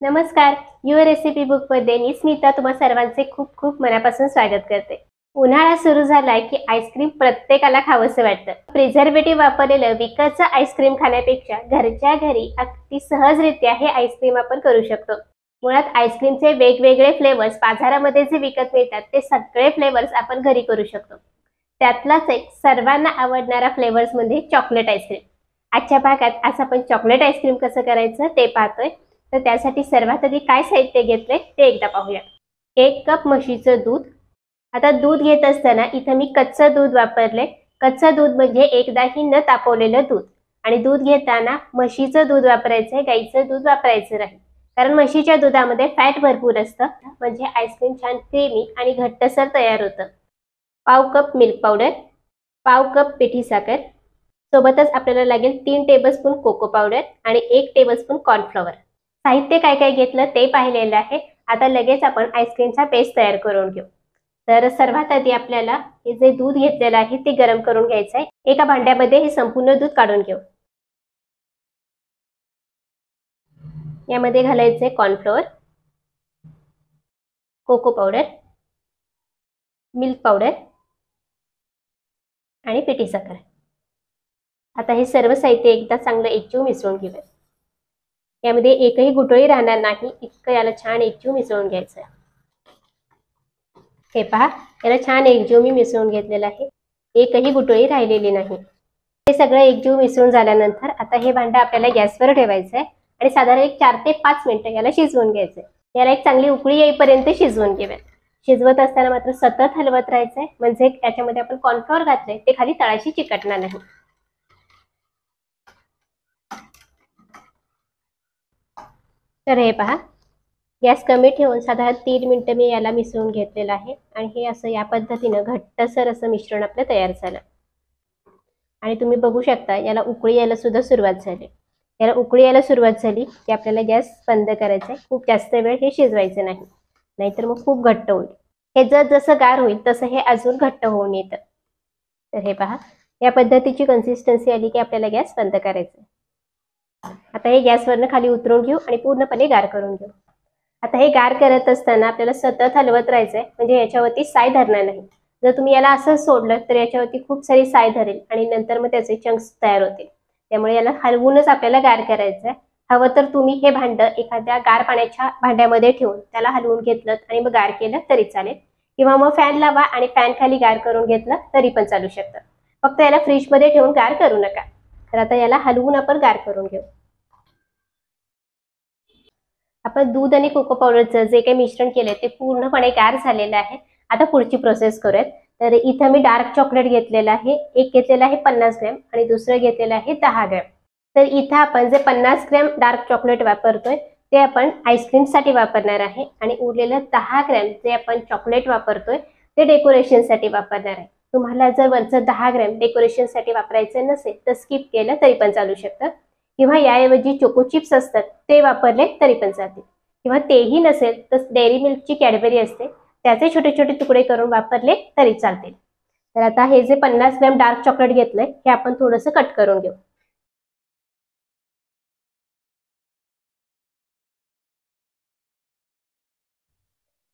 नमस्कार, your recipe book मध्ये मी स्मिता तुम्हा सर्वांचे खूप खूप मनापासून स्वागत करते। उन्हाळा सुरू झालाय की आईस्क्रीम प्रत्येकाला खावंसं वाटतं। प्रिझर्वेटिव्ह वापरलेलं विकतचं आईस्क्रीम खाण्यापेक्षा घरच्या घरी अगदी सहजरित्या हे आईस्क्रीम आपण करू शकतो। मुळात आईस्क्रीमचे वेगवेगळे फ्लेवर्स बाजारामध्ये जे विकत मिळतात ते सगळे फ्लेवर्स आपण घरी करू शकतो। त्यातलाच एक सर्वांना आवडणारा फ्लेवर्स म्हणजे चॉकलेट आईस्क्रीम। आजच्या भागात आज आपण चॉकलेट आईस्क्रीम कसं करायचं ते पाहतोय। तर त्यासाठी सर्वात आधी काय साहित्य घेतले ते एकदा पाहूया। 1 कप म्हशीचं दूध। आता दूध घेत असताना इथे मी कच्चं दूध वापरले। कच्चं दूध म्हणजे एकदाही न तापवलेलं दूध। आणि दूध घेताना म्हशीचं दूध वापरायचं, गाईचं दूध वापरायचं नाही, कारण म्हशीच्या दुधामध्ये फॅट भरपूर असतं, म्हणजे आईस्क्रीम छान क्रीमी आणि घट्टसर तयार होतं। पाव कप मिल्क पावडर, पाव कप पिठी साखर, सोबतच आपल्याला लागेल 3 टेबलस्पून कोको पावडर आणि 1 टेबलस्पून कॉर्नफ्लॉवर। साहित्य काय काय घेतलं ते पाहिलेलं आहे। आता लगेच आपण आईस्क्रीमचा पेस्ट तयार करून घेऊ। तर सर्वात आधी आपल्याला हे जे दूध घेतलेलं आहे ते गरम करून घ्यायचं आहे। एका भांड्यामध्ये हे संपूर्ण दूध काढून घेऊ। यामध्ये घालायचे cornflour, cocoa powder, milk powder आणि पिठी साखर। आता हे सर्व साहित्य एकदा चांगलं एकजीव मिसळून घेऊया। यामध्ये एकही गुठळी राहणार नाही इतकं याला छान एकजीव मिसळून घ्यायचं आहे। हे पहा, याला छान एकजीव मी मिसळून घेतलेलं आहे, एकही गुठळी राहिलेली नाही। हे सगळं एकजीव मिसळून झाल्यानंतर आता हे भांडं आपल्याला गॅसवर ठेवायचं आहे आणि साधारण 4 ते 5 मिनिटं याला शिजवून घ्यायचं आहे। याला एक चांगली उकळी येईपर्यंत शिजवून घेऊया। शिजवत असताना मात्र सतत हलवत राहायचंय, म्हणजे याच्यामध्ये आपण कॉर्नफ्लॉवर घातलंय ते खाली तळाशी चिकटणार नाही। तर हे पहा, गॅस कमी ठेवून साधारण 3 मिनिटं मी याला मिसळून घेतलेलं आहे आणि हे असं या पद्धतीनं घट्टसर असं मिश्रण आपलं तयार झालं। आणि तुम्ही बघू शकता याला उकळी यायला सुद्धा सुरुवात झाली। याला उकळी यायला सुरुवात झाली की आपल्याला गॅस बंद करायचा आहे। खूप जास्त वेळ हे शिजवायचं नाही, नाहीतर मग खूप घट्ट होईल। हे जसं गार होईल तसं हे अजून घट्ट होऊन येतं। तर हे पहा, या पद्धतीची कन्सिस्टन्सी आली की आपल्याला गॅस बंद करायचा आहे। आता हे गॅसवरनं खाली उतरवून घेऊ आणि पूर्णपणे गार करून घेऊ। आता हे गार करत असताना आपल्याला सतत हलवत राहायचंय, म्हणजे याच्यावरती साय धरणार नाही। जर तुम्ही याला असं सोडलं तर याच्यावरती खूप सारी साय धरेल आणि नंतर मग त्याचे चंक्स तयार होतील। त्यामुळे याला हलवूनच आपल्याला गार करायचंय। हवं तर तुम्ही हे भांडं एखाद्या गार पाण्याच्या भांड्यामध्ये ठेवून त्याला हलवून घेतलं आणि मग गार केलं तरी चालेल, किंवा मग फॅन लावा आणि फॅन खाली गार करून घेतलं तरी पण चालू शकतं। फक्त याला फ्रीजमध्ये ठेवून गार करू नका। तर आता याला हलवून आपण गार करून घेऊ। आपण दूध आणि कोको पावडरचं जे काही मिश्रण केलंय ते पूर्णपणे गार झालेलं आहे। आता पुढची प्रोसेस करूयात। तर इथं मी डार्क चॉकलेट घेतलेलं आहे, एक घेतलेलं आहे 50 ग्रॅम आणि दुसरं घेतलेलं आहे 10 ग्रॅम। तर इथं आपण जे 50 ग्रॅम डार्क चॉकलेट वापरतोय ते आपण आईस्क्रीमसाठी वापरणार आहे आणि उरलेलं 10 ग्रॅम जे आपण चॉकलेट वापरतोय ते डेकोरेशनसाठी वापरणार आहे। तुम्हाला जर वरचं 10 ग्रॅम डेकोरेशनसाठी वापरायचं नसेल तर स्किप केलं तरी पण चालू शकतं, किंवा याऐवजी चोको चिप्स असतात ते वापरले तरी पण चालतील, किंवा तेही नसेल तर डेअरी मिल्कची कॅडबरी असते त्याचे छोटे छोटे तुकडे करून वापरले तरी चालतील। तर आता हे जे 50 ग्रॅम डार्क चॉकलेट घेतलंय हे आपण थोडंसं कट करून घेऊ।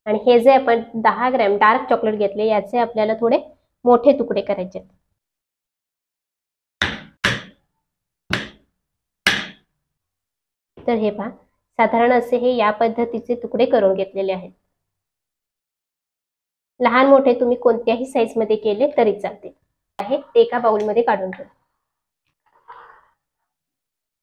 आणि हे जे आपण 10 ग्रॅम डार्क चॉकलेट घेतले याचे आपल्याला थोडे मोठे तुकडे करायचे। तर हे पहा, साधारण असे हे या पद्धतीचे तुकडे करून घेतलेले आहेत। लहान मोठे तुम्ही कोणत्याही साइज मध्ये केले तरी चालते। आहे ते एका बाउल मध्ये काढून घेऊ।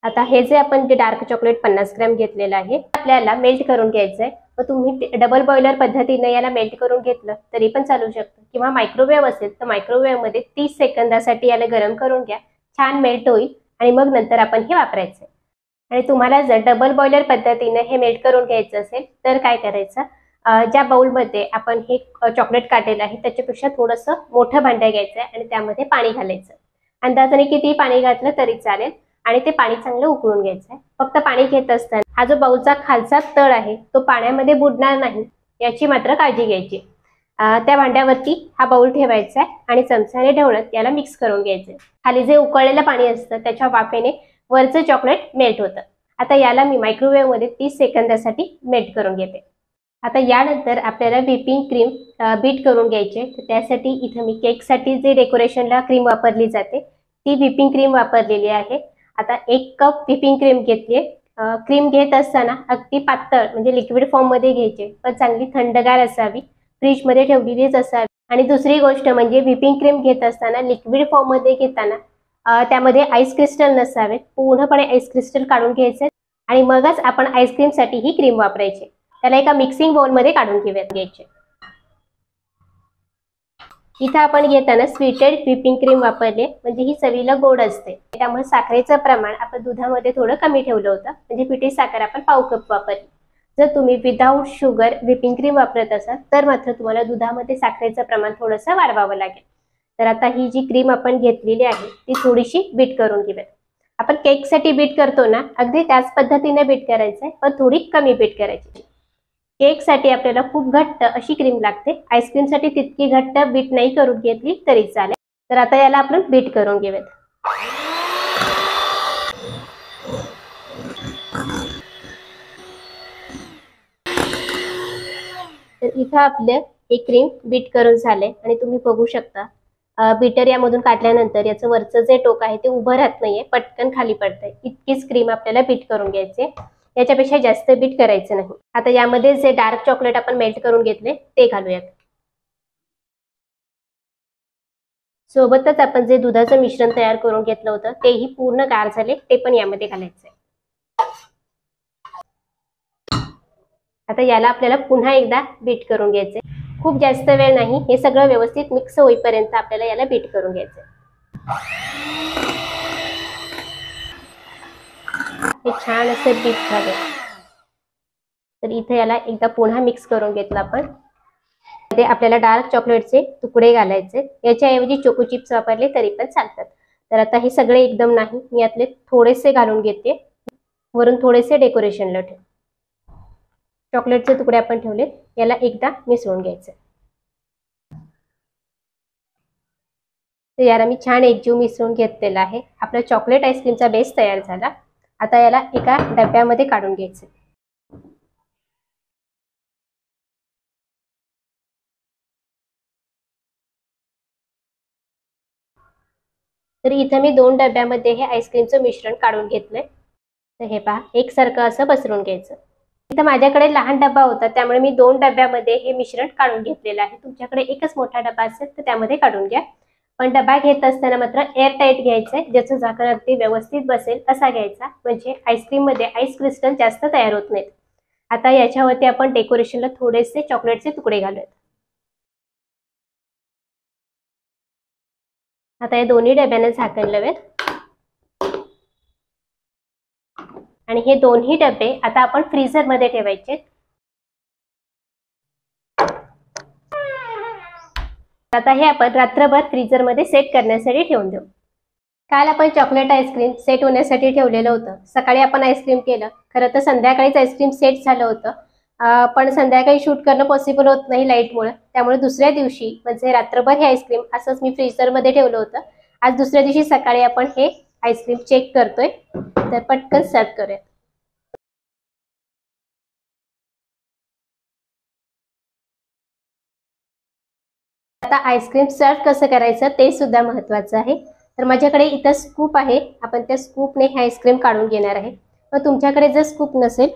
आता हे जे आपण जे डार्क चॉकलेट 50 ग्रॅम घेतलेलं आहे आपल्याला मेल्ट करून घ्यायचंय। मग तुम्ही डबल बॉयलर पद्धतीने याला मेल्ट करून घेतलं तरी पण चालू शकतं, किंवा मायक्रोवेव्ह असेल तर मायक्रोवेव्ह मध्ये 30 सेकंदासाठी याला गरम करून घ्या, छान मेल्ट होईल आणि मग नंतर आपण हे वापरायचं। आणि तुम्हाला जर डबल बॉयलर पद्धतीने हे मेल्ट करून घ्यायचं असेल तर काय करायचं, ज्या बाउलमध्ये आपण हे चॉकलेट काढलेलं आहे त्याच्यापेक्षा थोडंसं मोठं भांडं घ्यायचं आणि त्यामध्ये पाणी घालायचं। अंदाजाने किती पाणी घातलं तरी चालेल आणि ते पाणी चांगलं उकळून घ्यायचं। फक्त पाणी घेत असताना हा जो बाउलचा खालचा तळ आहे तो पाण्यामध्ये बुडणार नाही याची मात्र काळजी घ्यायची। त्या भांड्यावरती हा बाउल ठेवायचा आहे आणि चमच्याने ढवळत याला मिक्स करून घ्यायचं। खाली जे उकळलेलं पाणी असतं त्याच्या वाफेने वरचं चॉकलेट मेल्ट होतं आता याला मी मायक्रोवेव्ह मध्ये 30 सेकंदासाठी मेल्ट करून घेते। आता यानंतर आपल्याला व्हिपिंग क्रीम बीट करून घ्यायचे। तर त्यासाठी इथे मी केकसाठी जे डेकोरेशनला क्रीम वापरली जाते ती व्हिपिंग क्रीम वापरलेली आहे। आता 1 कप व्हिपिंग क्रीम घेतली। क्रीम घेत असताना अगदी पातळ म्हणजे लिक्विड फॉर्म मध्ये घ्यायचे, पण चांगली थंडगार असावी, फ्रीज मध्ये ठेवलेलीच असावी। आणि दुसरी गोष्ट म्हणजे व्हिपिंग क्रीम घेत असताना लिक्विड फॉर्म मध्ये घेताना त्यामध्ये आईस क्रिस्टल नसावेत, पूर्णपणे आईस क्रिस्टल काढून घ्यायचे आणि मगच आपण आईस्क्रीम साठी ही क्रीम वापरायची। त्याला एका मिक्सिंग बाउल मध्ये काढून घ्यायचे। इथे आपण घेताना स्वीटेड व्हिपिंग क्रीम वापरले, म्हणजे ही चवीला गोड असते, त्यामुळे साखरेचं प्रमाण आपण दुधामध्ये थोडं कमी ठेवलं होतं, म्हणजे पिठी साखर आपण पाव कप वापरली। जर तुम्ही विदाउट शुगर व्हिपिंग क्रीम वापरत असाल तर मात्र तुम्हाला दुधामध्ये साखरेचं प्रमाण थोडंसं वाढवावं लागेल। तर आता ही जी क्रीम आपण घेतलेली आहे ती थोडीशी बीट करून घेऊयात। आपण केकसाठी बीट करतो ना, अगदी त्याच पद्धतीने बीट करायचंय, पण थोडी कमी बीट करायची। केकसाठी आपल्याला खूप घट्ट अशी क्रीम लागते, आईस्क्रीमसाठी तितकी घट्ट बीट नाही करून घेतली तरी चालेल। तर आता याला आपण बीट करून घेऊयात। तर इथं आपले हे क्रीम बीट करून झाले आणि तुम्ही बघू शकता बीटर यामधून काढल्यानंतर याचं वरचं जे टोक आहे ते उभं राहत नाहीये, पटकन खाली पडतंय। इतकीच क्रीम आपल्याला बीट करून घ्यायची, याच्यापेक्षा जास्त बीट करायचं नाही। आता यामध्ये जे डार्क चॉकलेट आपण मेल्ट करून घेतले ते घालूयात। सोबतच आपण जे दुधाचं मिश्रण तयार करून घेतलं होतं तेही पूर्ण गार झाले, ते पण यामध्ये घालायचंय। आता याला आपल्याला पुन्हा एकदा बीट करून घ्यायचंय, खूप जास्त वेळ नाही, हे सगळं व्यवस्थित मिक्स होईपर्यंत आपल्याला याला बीट करून घ्यायचंय। हे छान असं बीट झालं। तर इथे याला एकदा पुन्हा मिक्स करून घेतलं आपण। मध्ये आपल्याला डार्क चॉकलेटचे तुकडे घालायचे, याच्याऐवजी चोको चिप्स वापरले तरी पण चालतात। तर आता हे सगळे एकदम नाही, मी यातले थोडेसे घालून घेते, वरून थोडेसे डेकोरेशनला ठेव। चॉकलेटचे तुकडे आपण ठेवले, याला एकदा मिसळून घ्यायचं। तर याला मी छान एकजीव मिसळून घेतलेला आहे। आपला चॉकलेट आईस्क्रीमचा बेस तयार झाला। आता याला एका डब्यामध्ये काढून घ्यायचं। तर इथे मी 2 डब्यामध्ये हे आईस्क्रीमचं मिश्रण काढून घेतलंय। तर हे पहा, एकसारखं असं पसरून घ्यायचं। इथे माझ्याकडे लहान डब्बा होता, त्यामुळे मी 2 डब्यामध्ये हे मिश्रण काढून घेतलेलं आहे। तुमच्याकडे एकच मोठा डब्बा असेल तर त्यामध्ये काढून घ्या, पण डब्बा घेत असताना मात्र एअर टाईट घ्यायचंय, ज्याचं झाकण अगदी व्यवस्थित बसेल असा घ्यायचा, म्हणजे आईस्क्रीम मध्ये आईस क्रिस्टल जास्त तयार होत नाहीत। आता याच्यावरती आपण डेकोरेशनला थोडेसे चॉकलेटचे तुकडे घालूयात। आता या दोन्ही डब्याने झाकण लावूयात आणि हे दोन्ही डबे आता आपण फ्रीझर मध्ये ठेवायचे। आता हे आपण रात्रभर फ्रीझर मध्ये सेट करण्यासाठी ठेवून देऊ। काल आपण चॉकलेट आईस्क्रीम सेट होण्यासाठी ठेवलेलं होतं, सकाळी आपण आईस्क्रीम केलं, खरं तर संध्याकाळीच आईस्क्रीम सेट झालं होतं, पण संध्याकाळी शूट करणं पॉसिबल होत नाही लाईटमुळे, त्यामुळे दुसऱ्या दिवशी म्हणजे रात्रभर हे आईस्क्रीम असंच मी फ्रीझर मध्ये ठेवलं होतं। आज दुसऱ्या दिवशी सकाळी आपण हे आईस्क्रीम चेक करतोय, तर पटकन सर्व करूया। आता आईस्क्रीम सर्व कसं करायचं ते सुद्धा महत्त्वाचं आहे। तर माझ्याकडे इथं स्कूप आहे, आपण त्या स्कूपने हे आईस्क्रीम काढून घेणार आहे। तर तुमच्याकडे जर स्कूप नसेल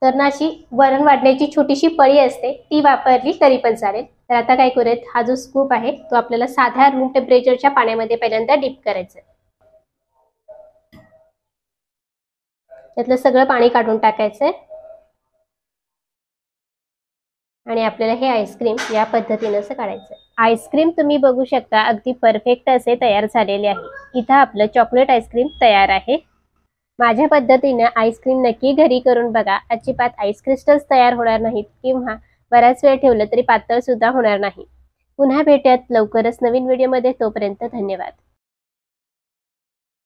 तर ना अशी वरण वाढण्याची छोटीशी पळी असते ती वापरली तरी पण चालेल। तर आता काय करूयात, हा जो स्कूप आहे तो आपल्याला साध्या रूम टेम्परेचरच्या पाण्यामध्ये पहिल्यांदा डिप करायचं। त्यातलं सगळं पाणी काढून टाकायचंय आणि आपल्याला हे आईस्क्रीम या पद्धतीने असं काढायचं। आईस्क्रीम तुम्ही बघू शकता अगदी परफेक्ट असे तयार झालेले आहे। इथं आपलं चॉकलेट आईस्क्रीम तयार आहे। माझ्या पद्धतीने आईस्क्रीम नक्की घरी करून बघा, अजिबात आईस क्रिस्टल्स तयार होणार नाहीत किंवा बराच वेळ ठेवलं तरी पातळ सुद्धा होणार नाही। पुन्हा भेटूयात लवकरच नवीन व्हिडिओमध्ये, तोपर्यंत धन्यवाद।